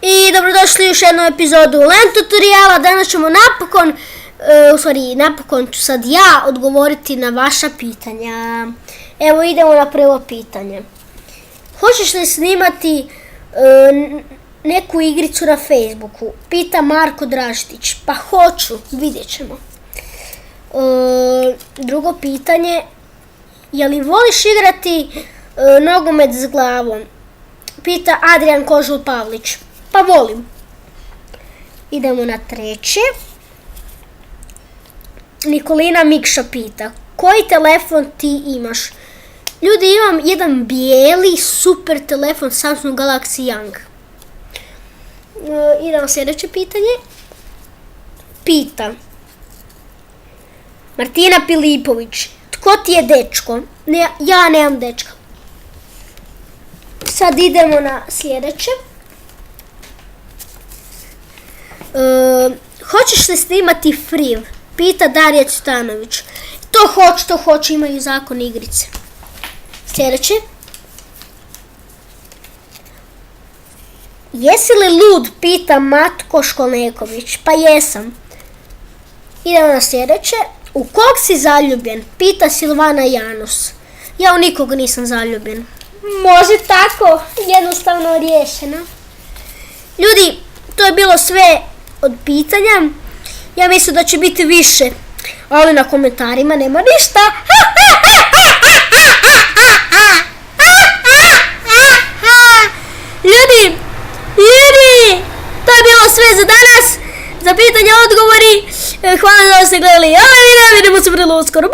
I dobrodošli u još jednu epizodu LEM tutoriala. Danas ćemo napokon ću sad ja odgovoriti na vaša pitanja. Evo idemo na prvo pitanje. Hoćeš li snimati neku igricu na Facebooku? Pita Marko Draštić. Pa hoću, vidjet ćemo. Drugo pitanje. Je li voliš igrati nogomet s glavom? Pita Adrian Kožul Pavlić. Pa volim. Idemo na treće. Nikolina Mikša pita. Koji telefon ti imaš? Ljudi, imam jedan bijeli super telefon Samsung Galaxy Young. Idemo sljedeće pitanje. Pita Martina Pilipović. Tko ti je dečko? Ja nemam dečka. Sad idemo na sljedeće. Hoćeš li snimati Friv? Pita Darija Cutanović. To hoću, imaju zakon igrice. Sljedeće. Jesi li lud? Pita Matko Školneković. Pa jesam. Idemo na sljedeće. U kog si zaljubljen? Pita Silvana Janus. Ja u nikog nisam zaljubljen. Može tako, jednostavno riješeno. Ljudi, to je bilo sve od pitanja. Ja mislim da će biti više, ali na komentarima nema ništa. Ljudi, to je bilo sve za danas. Za pitanja odgovori. Hvala da ste gledali ovaj video, vidimo se vrlo uskoro.